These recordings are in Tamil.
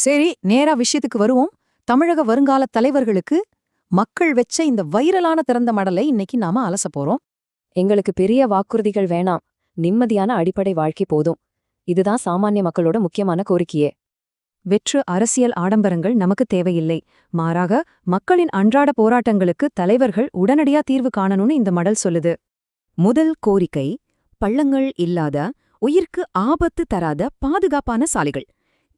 சரி, நேரா விஷயத்துக்கு வருவோம். தமிழக வருங்கால தலைவர்களுக்கு மக்கள் வெச்ச இந்த வைரலான திறந்த மடலை இன்னைக்கு நாம அலச போறோம். எங்களுக்கு பெரிய வாக்குறுதிகள் வேணாம், நிம்மதியான அடிப்படை வாழ்க்கை போதும். இதுதான் சாமானிய மக்களோட முக்கியமான கோரிக்கையே. வெற்று அரசியல் ஆடம்பரங்கள் நமக்கு தேவையில்லை. மாறாக மக்களின் அன்றாட போராட்டங்களுக்கு தலைவர்கள் உடனடியா தீர்வு காணணும்னு இந்த மடல் சொல்லுது. முதல் கோரிக்கை, பள்ளங்கள் இல்லாத, உயிர்க்கு ஆபத்து தராத பாதுகாப்பான சாலைகள்.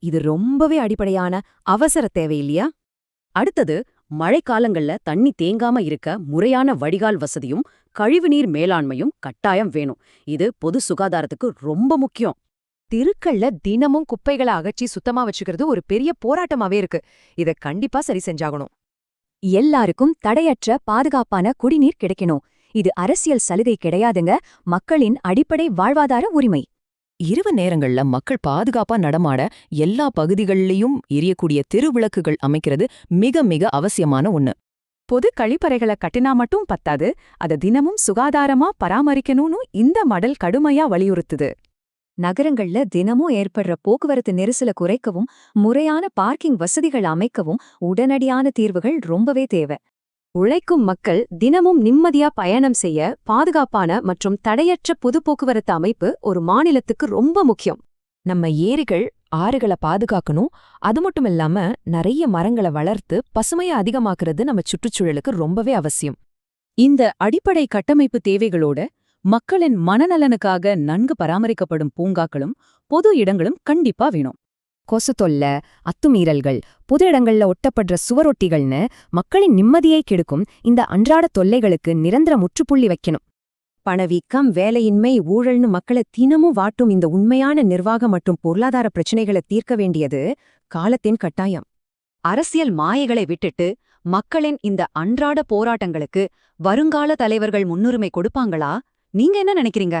இது ரொம்பவே அடிப்படையான அவசர தேவை இல்லையா? அடுத்தது, மழைக்காலங்கள்ல தண்ணி தேங்காம இருக்க முறையான வடிகால் வசதியும் கழிவுநீர் மேலாண்மையும் கட்டாயம் வேணும். இது பொது சுகாதாரத்துக்கு ரொம்ப முக்கியம். தெருக்கள்ல தினமும் குப்பைகளை அகற்றி சுத்தமா வச்சுக்கிறது ஒரு பெரிய போராட்டமாவே இருக்கு. இத கண்டிப்பா சரி செஞ்சாகணும். எல்லாருக்கும் தடையற்ற பாதுகாப்பான குடிநீர் கிடைக்கணும். இது அரசியல் சலுகை கிடையாதுங்க, மக்களின் அடிப்படை வாழ்வாதார உரிமை. இரவு நேரங்கள்ல மக்கள் பாதுகாப்பா நடமாட எல்லா பகுதிகள்லயும் எரியக்கூடிய தெருவிளக்குகள் அமைக்கிறது மிக மிக அவசியமான ஒண்ணு. பொது கழிப்பறைகளை கட்டினா மட்டும் பத்தாது, அத தினமும் சுகாதாரமா பராமரிக்கணும்னு இந்த மடல் கடுமையா வலியுறுத்துது. நகரங்கள்ல தினமும் ஏற்படுற போக்குவரத்து நெரிசலை குறைக்கவும் முறையான பார்க்கிங் வசதிகள் அமைக்கவும் உடனடியான தீர்வுகள் ரொம்பவே தேவை. உழைக்கும் மக்கள் தினமும் நிம்மதியா பயணம் செய்ய பாதுகாப்பான மற்றும் தடையற்ற பொது போக்குவரத்து அமைப்பு ஒரு மாநிலத்துக்கு ரொம்ப முக்கியம். நம்ம ஏரிகள், ஆறுகளை பாதுகாக்கணும். அது மட்டும் இல்லாம நிறைய மரங்களை வளர்த்து பசுமையை அதிகமாக்குறது நம்ம சுற்றுச்சூழலுக்கு ரொம்பவே அவசியம். இந்த அடிப்படை கட்டமைப்பு தேவைகளோட மக்களின் மனநலனுக்காக நன்கு பராமரிக்கப்படும் பூங்காக்களும் பொது இடங்களும் கண்டிப்பா வேணும். கொசு தொல்லை, அத்துமீறல்கள், பொது இடங்கள்ல ஒட்டப்படுற சுவரொட்டிகள்னு மக்களின் நிம்மதியை கெடுக்கும் இந்த அன்றாட தொல்லைகளுக்கு நிரந்தர முற்றுப்புள்ளி வைக்கணும். பணவீக்கம், வேலையின்மை, ஊழல்னு மக்களை தினமும் வாட்டும் இந்த உண்மையான நிர்வாக மற்றும் பொருளாதார பிரச்சினைகளை தீர்க்க வேண்டியது காலத்தின் கட்டாயம். அரசியல் மாயைகளை விட்டுட்டு மக்களின் இந்த அன்றாட போராட்டங்களுக்கு வருங்கால தலைவர்கள் முன்னுரிமை கொடுப்பாங்களா? நீங்க என்ன நினைக்கிறீங்க?